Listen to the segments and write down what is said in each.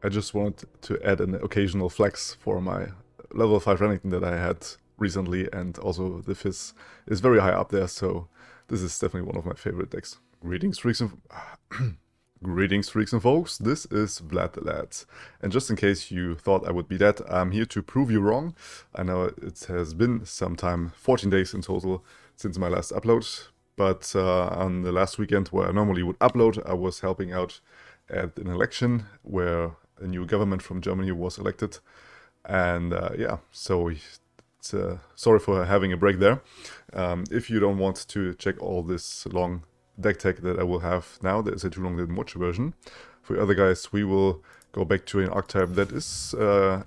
I just wanted to add an occasional flex for my level 5 Renekton that I had recently, and also the Fizz is very high up there, so this is definitely one of my favorite decks. Greetings, freaks and Greetings, freaks and folks, this is Vlad the Lad. And just in case you thought I would be dead, I'm here to prove you wrong. I know it has been some time, 14 days in total, since my last upload. But on the last weekend where I normally would upload, I was helping out at an election where a new government from Germany was elected. And yeah, so sorry for having a break there. If you don't want to check all this long deck tech that I will have now, there is a Too Long Didn't Watch version. For the other guys, we will go back to an archetype that is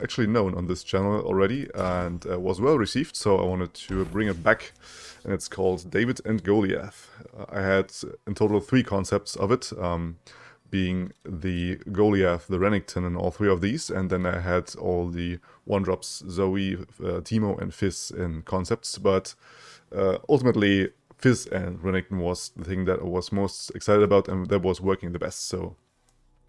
actually known on this channel already and was well received, so I wanted to bring it back, and it's called David and Goliath. I had in total 3 concepts of it, being the Goliath, the Renekton, and all 3 of these, and then I had all the 1-drops, Zoe, Teemo, and Fizz in concepts, but ultimately Fizz and Renekton was the thing that I was most excited about and that was working the best, so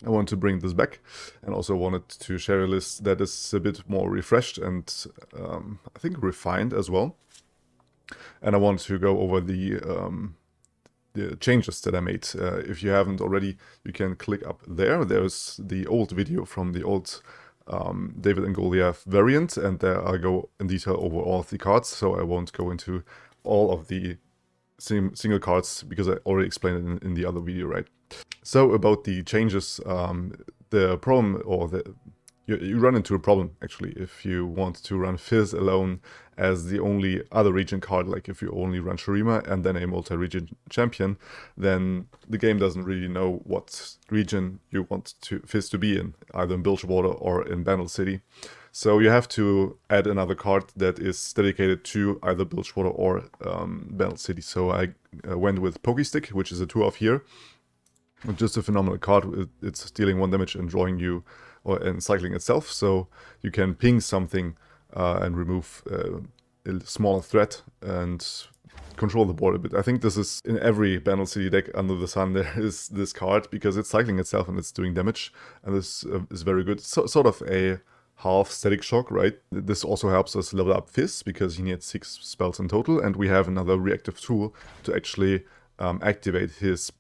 I wanted to bring this back, and also wanted to share a list that is a bit more refreshed and I think refined as well. And I want to go over the changes that I made. If you haven't already, you can click up there. There's the old video from the old David and Goliath variant, and there I go in detail over all of the cards, so I won't go into all of the single cards because I already explained it in the other video, right? So about the changes, the problem, or you run into a problem actually if you want to run Fizz alone as the only other region card. Like if you only run Shurima and then a multi-region champion, then the game doesn't really know what region you want Fizz to be in, either in Bilgewater or in Bandle City. So you have to add another card that is dedicated to either Bilgewater or Bandle City. So I went with Pokestick, which is a 2-off here. Just a phenomenal card. It's dealing 1 damage and drawing you, and cycling itself. So you can ping something and remove a smaller threat and control the board a bit. I think this is in every Bandle City deck under the sun. There is this card because it's cycling itself and it's doing damage, and this is very good. Sort of a half static shock, right? This also helps us level up Fizz because he needs 6 spells in total, and we have another reactive tool to actually activate his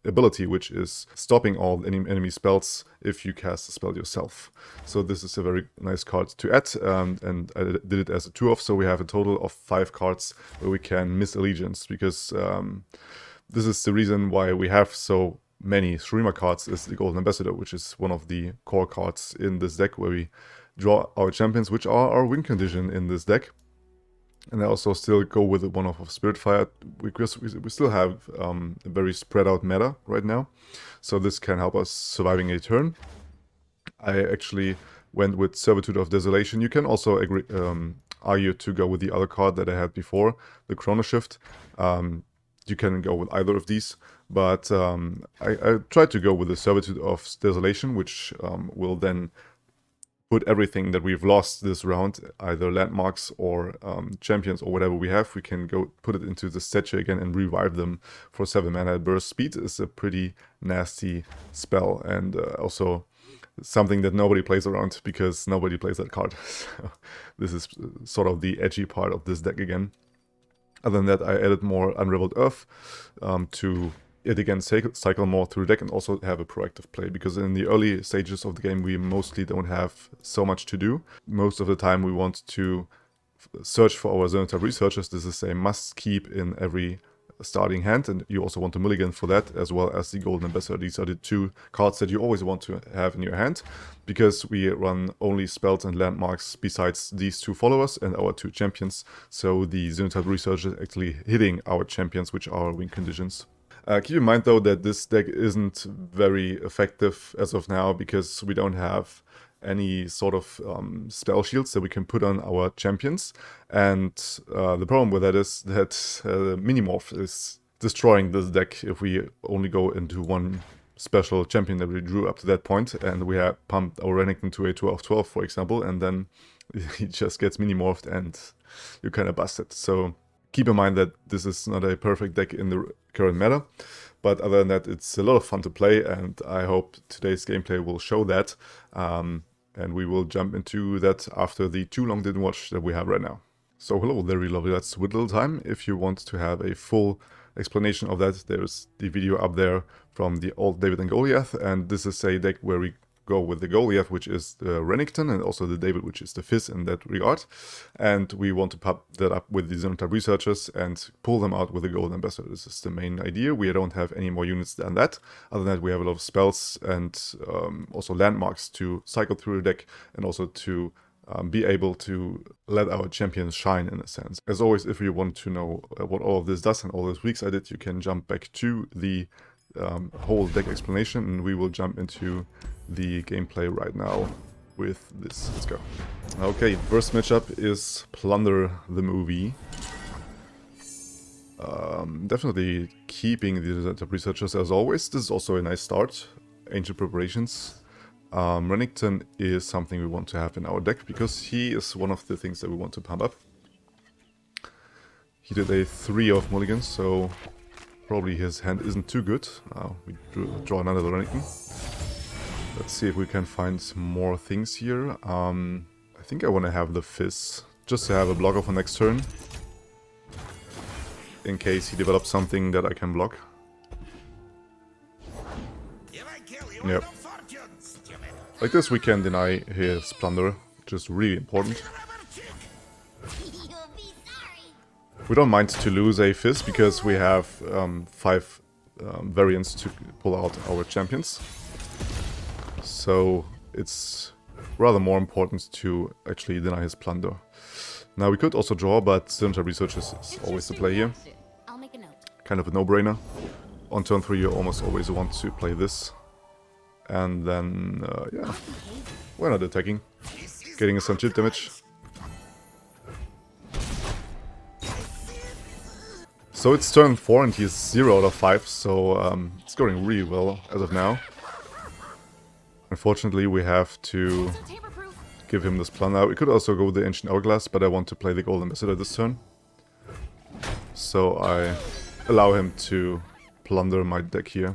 ability, which is stopping all enemy spells if you cast a spell yourself. So this is a very nice card to add, and I did it as a 2-off, so we have a total of 5 cards where we can miss allegiance, because this is the reason why we have so many Shurima cards, is the Golden Ambassador, which is one of the core cards in this deck where we draw our champions, which are our win condition in this deck. And I also still go with one of Spiritfire because we still have a very spread out meta right now. So this can help us surviving a turn. I actually went with Servitude of Desolation. You can also argue to go with the other card that I had before, the Chrono Shift. You can go with either of these, but I tried to go with the Servitude of Desolation, which will then put everything that we've lost this round, either landmarks or champions or whatever we have, we can go put it into the statue again and revive them for 7 mana. Burst Speed is a pretty nasty spell, and also something that nobody plays around because nobody plays that card. So this is sort of the edgy part of this deck again. Other than that, I added more Unraveled Earth to it again cycle more through the deck and also have a proactive play, because in the early stages of the game we mostly don't have so much to do. Most of the time we want to search for our Runeterra researchers. This is a must keep in every starting hand, and you also want to mulligan for that, as well as the Golden Ambassador. These are the 2 cards that you always want to have in your hand, because we run only spells and landmarks besides these 2 followers and our 2 champions. So the Runeterra researcher is actually hitting our champions, which are win conditions. Keep in mind though that this deck isn't very effective as of now, because we don't have any sort of spell shields that we can put on our champions, and the problem with that is that Minimorph is destroying this deck if we only go into one special champion that we drew up to that point, and we have pumped our Renekton to a 12/12, for example, and then he just gets Minimorphed and you're kind of busted. So Keep in mind that this is not a perfect deck in the current meta, but other than that, it's a lot of fun to play, and I hope today's gameplay will show that. And we will jump into that after the too long didn't watch that we have right now. So hello there, really lovely lads with little time. If you want to have a full explanation of that, there's the video up there from the old David and Goliath, and this is a deck where we go with the Goliath, which is the Renekton, and also the David, which is the Fizz in that regard. And we want to pop that up with the Sion type researchers and pull them out with the Golden Ambassador. This is the main idea. We don't have any more units than that. Other than that, we have a lot of spells and also landmarks to cycle through the deck, and also to be able to let our champions shine, in a sense. As always, if you want to know what all of this does and all those tweaks I did, you can jump back to the whole deck explanation, and we will jump into the gameplay right now with this. Let's go. Okay, first matchup is Plunder the movie. Definitely keeping the researchers as always. This is also a nice start. Ancient preparations. Renekton is something we want to have in our deck because he is one of the things that we want to pump up. He did a 3 of mulligans, so probably his hand isn't too good. We draw another Renekton. Let's see if we can find more things here. I think I want to have the Fizz, just to have a blocker for next turn, in case he develops something that I can block. Yep. Like this we can deny his Plunder, which is really important. We don't mind to lose a Fizz, because we have 5 variants to pull out our champions. So it's rather more important to actually deny his Plunder. Now we could also draw, but Center Researchers is always the play here. Kind of a no-brainer. On turn 3 you almost always want to play this. And then, yeah, we're not attacking. Getting some chip damage. So it's turn 4 and he's 0 out of 5, so it's going really well as of now. Unfortunately, we have to give him this Plunder. We could also go with the Ancient Hourglass, but I want to play the Golden Ambassador this turn. So I allow him to plunder my deck here.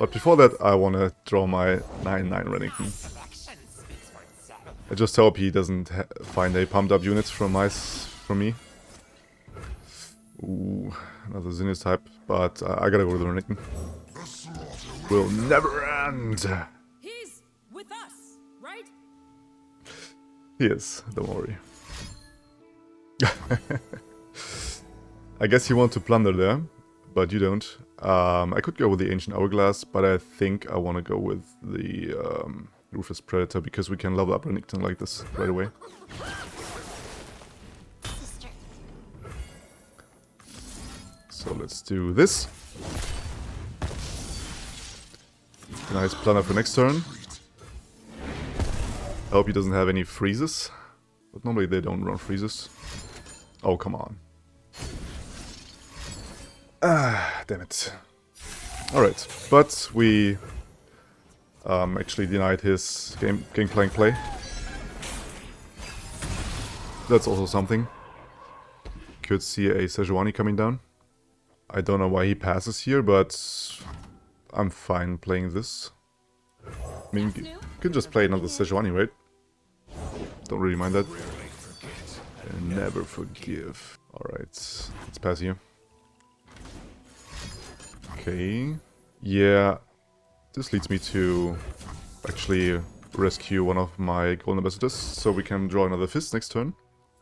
But before that, I want to draw my 9/9 Renekton. I just hope he doesn't find a pumped up unit from me. Ooh, another Zinnias type, but I gotta go with the Renekton. Will never end. He's with us, right? He is, don't worry. I guess you want to plunder there, but you don't. I could go with the Ancient Hourglass, but I think I want to go with the Ruthless Predator, because we can level up Renekton like this right away. So let's do this. Nice Plunder for next turn. I hope he doesn't have any freezes, but normally they don't run freezes. Oh, come on. Ah, damn it. Alright, but we actually denied his Gangplank play. That's also something. Could see a Sejuani coming down. I don't know why he passes here, but I'm fine playing this. I mean, you can just play another Sejuani, right? Don't really mind that. And never forgive. Alright, let's pass here. Okay. Yeah, this leads me to actually rescue one of my Golden Ambassadors, so we can draw another Fizz next turn.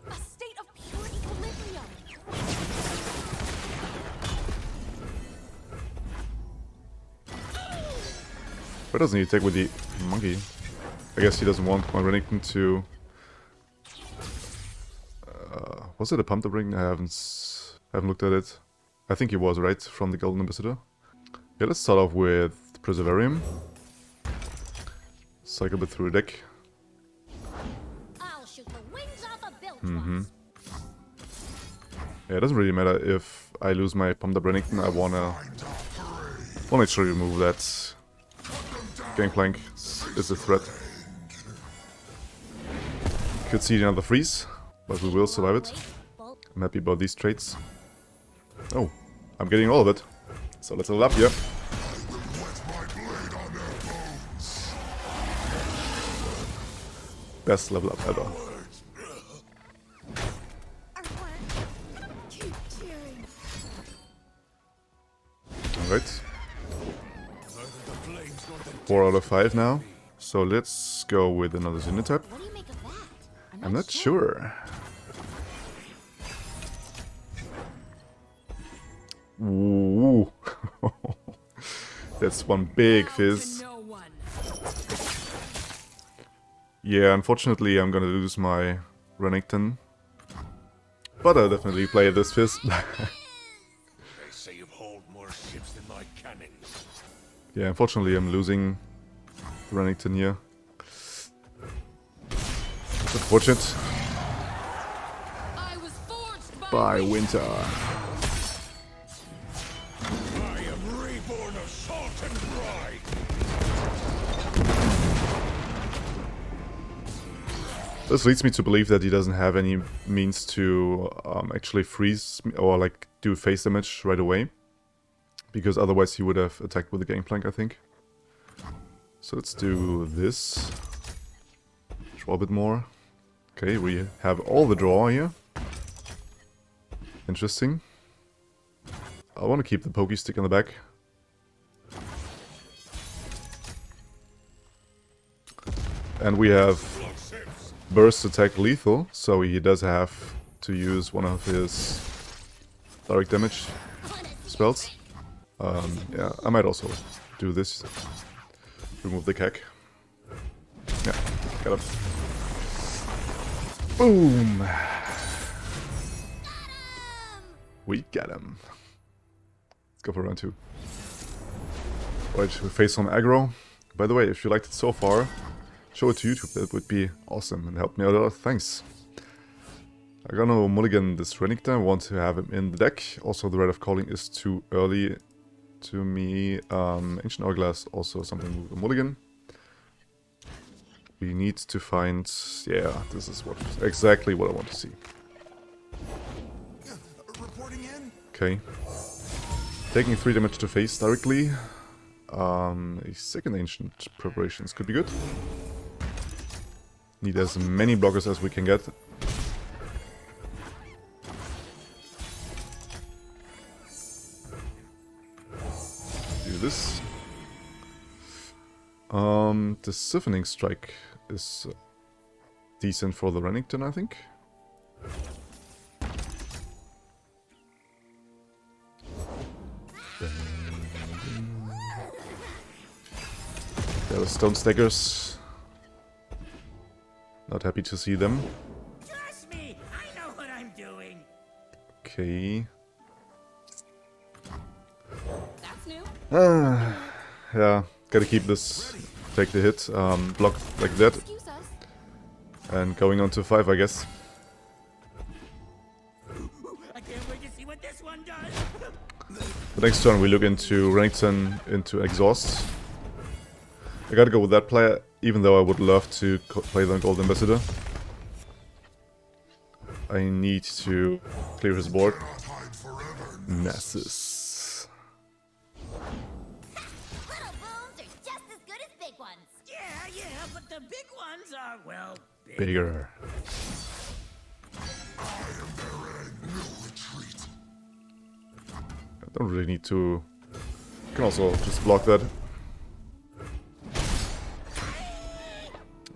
A state of pure equilibrium. Why doesn't he attack with the monkey? I guess he doesn't want my Renekton to... was it a pumped up ring? I haven't looked at it. I think he was, right? From the Golden Ambassador. Yeah, let's start off with Preservarium. Cycle a bit through the deck. I'll shoot the wings off a bill. Yeah, it doesn't really matter if I lose my pumped up Renekton. I wanna actually remove that. Gangplank is a threat. Could see another freeze, but we will survive it. I'm happy about these traits. Oh, I'm getting all of it. So let's level up here. Best level up ever. Alright. 4 out of 5 now. So let's go with another unit type. What do you make of that? I'm not sure. Ooh. That's one big Fizz. Yeah, unfortunately I'm gonna lose my Renekton. But I'll definitely play this Fizz. They say you hold more ships than my cannons. Yeah, unfortunately I'm losing Renekton here. It's unfortunate. I was forged By winter. I am reborn of salt and brine. This leads me to believe that he doesn't have any means to actually freeze me or like do face damage right away. Because otherwise he would have attacked with the Gangplank, I think. So let's do this. Draw a bit more. Okay, we have all the draw here. Interesting. I want to keep the pokey stick in the back. And we have burst attack lethal, so he does have to use one of his direct damage spells. Yeah, I might also do this. Remove the cack. Yeah, got him. Boom! We got him. Let's go for round 2. Right, we face some aggro. By the way, if you liked it so far, show it to YouTube, that would be awesome and help me out a lot. Thanks. I'm gonna mulligan this Renekton, I want to have him in the deck. Also, the Rite of Calling is too early to me. Ancient Hourglass, also something with a mulligan. We need to find... yeah, this is exactly what I want to see. Reporting in? Okay. Taking 3 damage to face directly. A second Ancient Preparations could be good. Need as many blockers as we can get. Do this. The Siphoning Strike is decent for the Renekton, I think. There are Stone Stackers. Not happy to see them. Trust me, I know what I'm doing. Okay. That's new. Yeah, gotta keep this. Take the hit, block like that, Excuse us. and going on to 5, I guess. I can't wait to see what this one does. The next turn we look into Renekton into Exhaust. I gotta go with that player, even though I would love to play the Gold Ambassador. I need to clear his board. Nessus. Little booms are just as good as big ones. Yeah, but the big ones are, well, big. Bigger. I don't really need to... I can also just block that.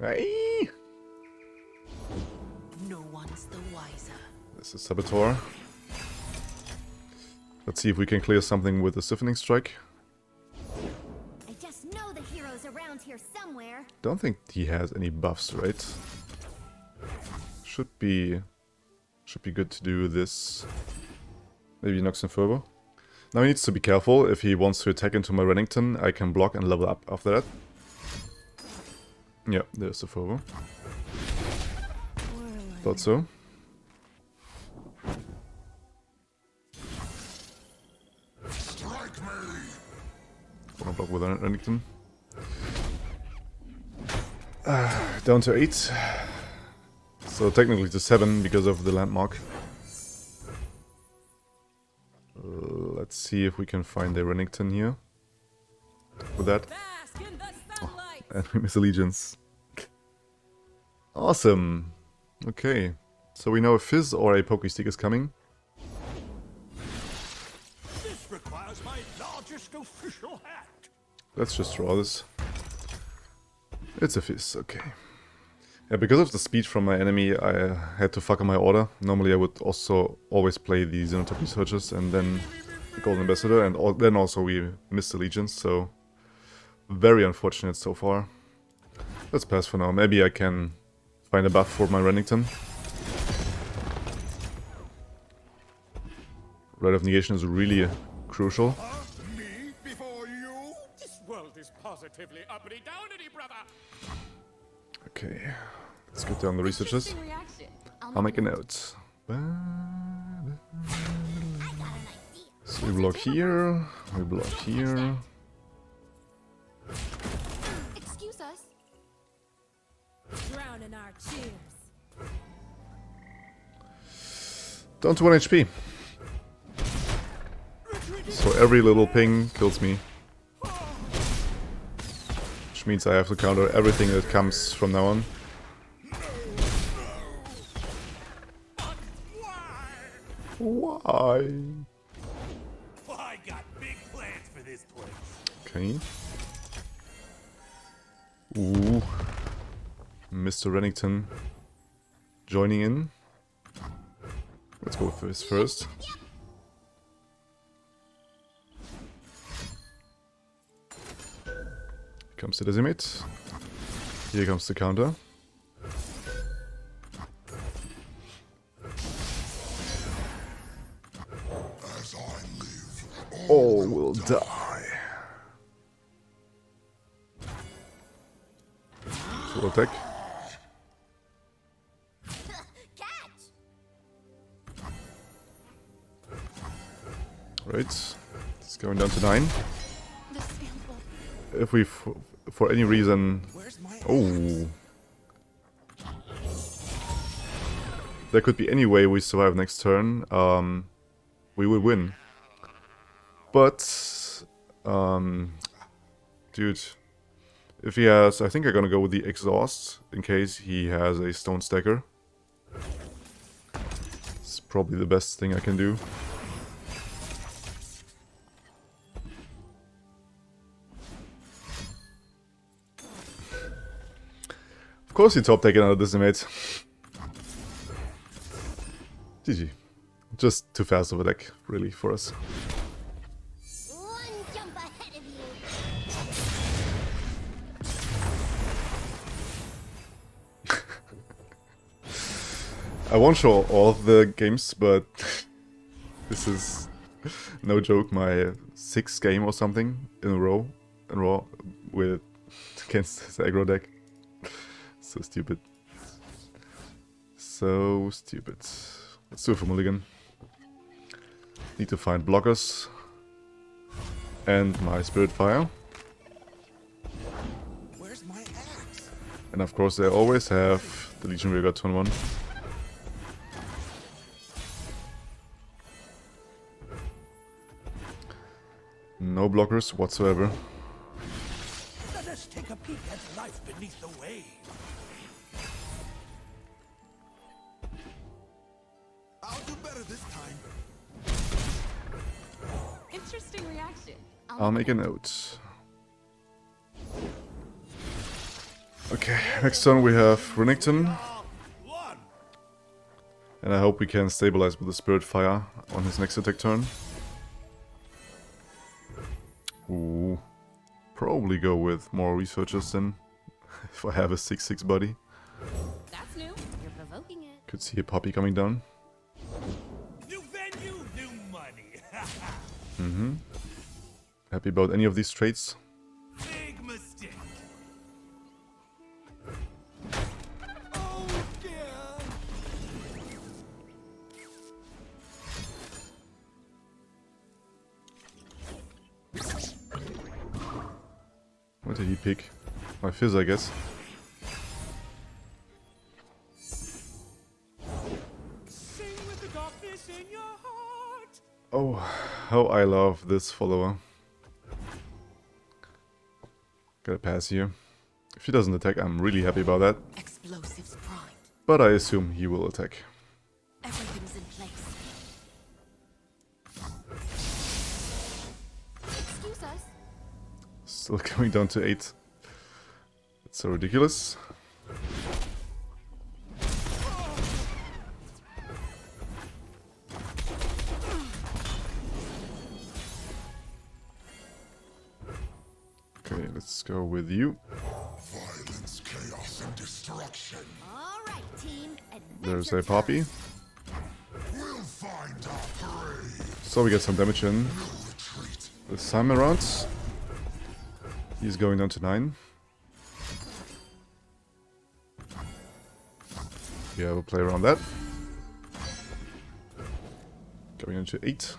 Hey! No one's the wiser. This is Saboteur. Let's see if we can clear something with the Siphoning Strike. I just know the hero's around here somewhere. Don't think he has any buffs, right? Should be good to do this. Maybe Nox and Fervor. Now he needs to be careful. If he wants to attack into my Renekton, I can block and level up after that. Yeah, there's the Fervor. Thought so. Strike me! Wanna block with Renekton. Down to 8. So technically to 7 because of the landmark. see if we can find a Renekton here. With that. Bask in the sunlight. And we miss Allegiance. Awesome. Okay. So we know a Fizz or a Pokestick is coming. This requires my largest official hat. Let's just draw this. It's a Fizz, okay. Yeah, because of the speed from my enemy, I had to fuck up my order. Normally I would also always play the Xenotop Researchers and then the Golden Ambassador, and then also we missed Allegiance, so very unfortunate so far. Let's pass for now. Maybe I can find a buff for my Renekton. Rite of Negation is really crucial. Me before you? This world is positively uppity downity, brother. Okay, let's get down the researchers. Interesting reaction. I'll make a note. So we block here, we block here. Excuse us. Drown in our cheers. Down to 1 HP. So every little ping kills me. Which means I have to counter everything that comes from now on. Why? I got big plans for this place. Okay. Ooh. Mr. Renekton joining in. Let's go for his first. Here comes the Decimate. Here comes the counter. As I live, All will die. Full attack. Catch. Right. It's going down to 9. The sample. If we, for any reason... Oh. There could be any way we survive next turn. We will win. But... dude... If he has... I think I'm gonna go with the Exhaust, in case he has a Stone Stacker. It's probably the best thing I can do. Of course he top taking another Decimate. GG. Just too fast of a deck, really, for us. One jump ahead of you. I won't show all of the games, but this is no joke, my 6th game or something in a row with against this aggro deck. So stupid. So stupid. Let's do it for Mulligan. Need to find blockers. And my Spirit Fire. where's my axe? And of course they always have the Legion Rear Guard turn 1. No blockers whatsoever. Let us take a peek at life beneath the waves. I'll do better this time. Interesting reaction. I'll make a note. Okay, next turn we have Renekton. One. And I hope we can stabilize with the Spirit Fire on his next attack turn. Ooh. Probably go with more researchers then. If I have a 6/6 buddy. That's new. You're provoking it. Could see a Poppy coming down. New venue, new money. Mm-hmm. Happy about any of these traits? Big mistake. Oh dear. What did he pick? My Fizz, I guess. Sing with the darkness in your heart. Oh, How I love this follower. Gotta pass here. If he doesn't attack, I'm really happy about that. Explosives prime. But I assume he will attack. Everything's in place. Excuse us. Still going down to 8. It's so ridiculous. Okay, let's go with you. Violence, chaos, and destruction. All right, team. There's Adventure a Poppy. We'll find our prey. So we get some damage in. No retreat. This time around. He's going down to 9. Yeah, we'll play around that. Going into 8.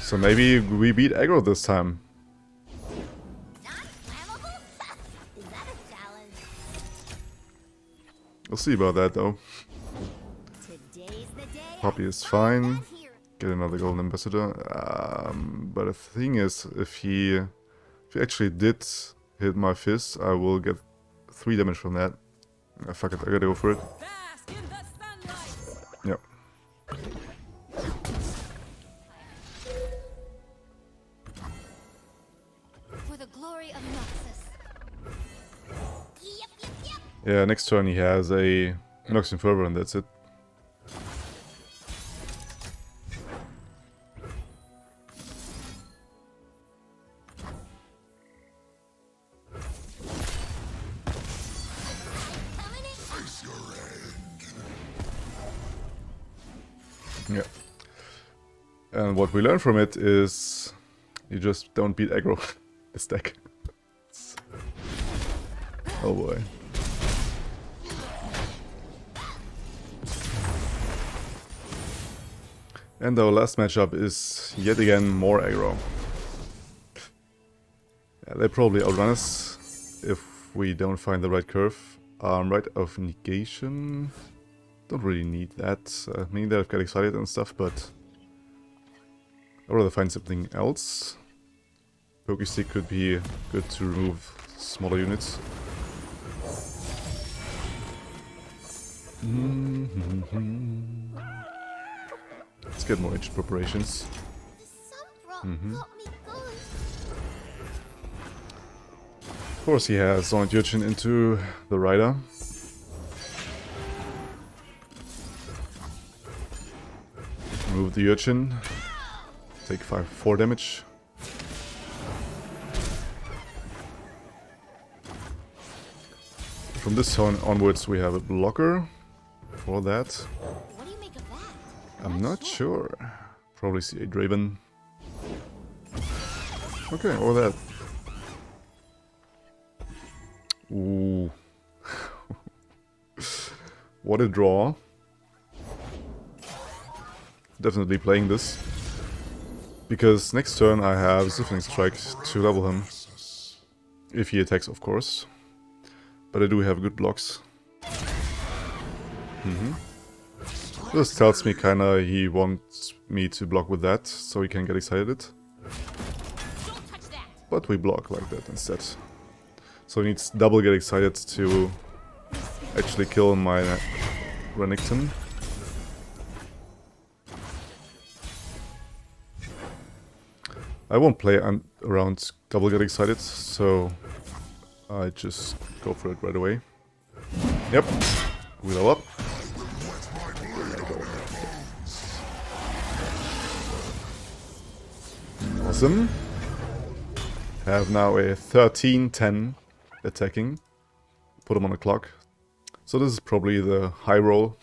So maybe we beat Aggro this time. Not flammable? Is that a challenge? We'll see about that though. Today's the day. Poppy I is find fine. that hero. Get another golden ambassador. But the thing is, if he actually did hit my Fizz, I will get 3 damage from that. Fuck it, I gotta go for it. Bask in the sunlight. Yep. For the glory of Noxus. Yep. Yeah, next turn he has a Noxian Fervor and that's it. Coming in. Face your end. Yeah. And what we learn from it is you just don't beat aggro this deck. Oh boy. And our last matchup is yet again more aggro. Yeah, they probably outrun us if we don't find the right curve. Right of negation. Don't really need that. I mean, they'll get excited and stuff, but I'd rather find something else. Pokestick could be good to remove smaller units. Let's get more aged preparations. The sun brought me good. Of course he has Zoned Urchin into the Rider. Remove the Urchin. Take 4 damage. From this turn onwards we have a blocker for that. What do you make of that? I'm not sure. Probably see a Draven. Okay, or that. Ooh. What a draw. Definitely playing this. Because next turn I have Siphoning Strike to level him. If he attacks, of course. But I do have good blocks. This tells me kinda he wants me to block with that, so he can get excited. Don't touch that. But we block like that instead. So he needs double get excited to actually kill my Renekton. I won't play around double get excited, so I just go for it right away. Yep, we level up. Awesome. Have now a 13-10 attacking. Put him on the clock. So this is probably the high roll.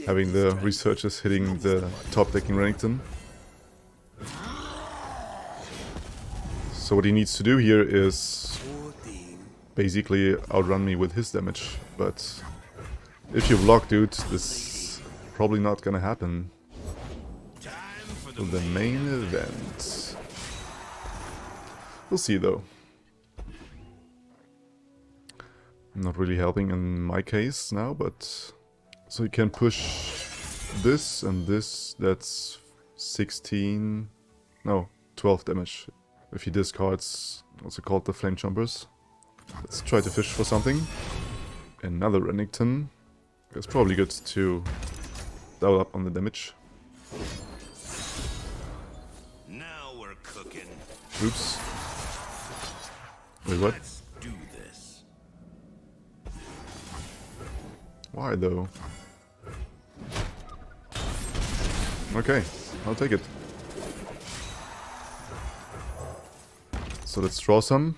Having the researchers hitting the top decking Renekton. So what he needs to do here is basically outrun me with his damage. But if you block, dude, this is probably not gonna happen. So the main event. We'll see though. Not really helping in my case now, but so you can push this and this, that's 16... no, 12 damage. If he discards, also called the Flame Jumpers. Let's try to fish for something. Another Renekton. It's probably good to double up on the damage. Now we're cooking. Oops. Wait, what? Let's do this. Why though? Okay, I'll take it. So let's draw some.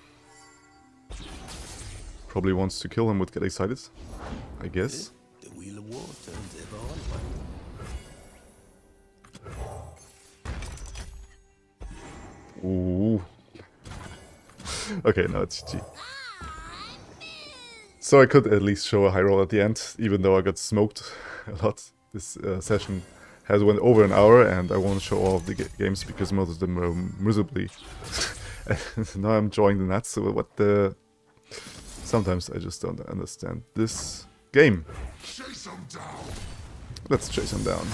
Probably wants to kill him with Get Excited, I guess. The Wheel of War turns ever on. Ooh. Okay, now it's GG. So I could at least show a high roll at the end, even though I got smoked a lot. This session has went over an hour, and I won't show all of the games because most of them were miserably. Now I'm enjoying the nuts. So what the? Sometimes I just don't understand this game. Chase him down. Let's chase him down.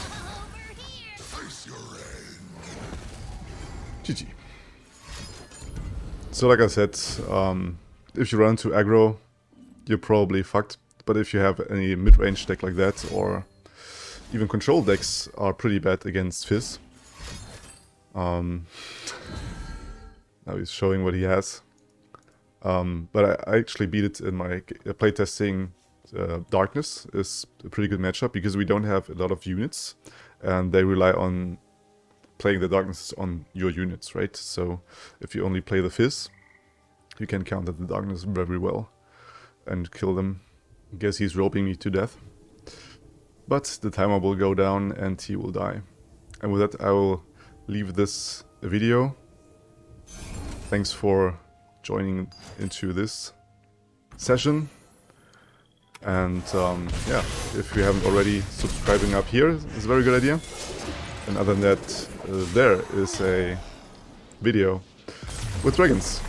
Face your end. GG. So like I said, if you run into aggro, you're probably fucked. But if you have any mid-range deck like that, or even control decks are pretty bad against Fizz. Now he's showing what he has. But I actually beat it in my playtesting. Darkness is a pretty good matchup because we don't have a lot of units, and they rely on playing the darkness on your units, right? So if you only play the Fizz, you can counter the darkness very well and kill them. I guess he's roping me to death. But the timer will go down and he will die. And with that I will leave this video. Thanks for joining into this session. And yeah, if you haven't already, subscribing up here is a very good idea. And other than that, there is a video with dragons.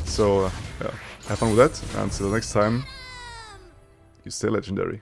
So yeah, have fun with that, and until next time, you stay legendary.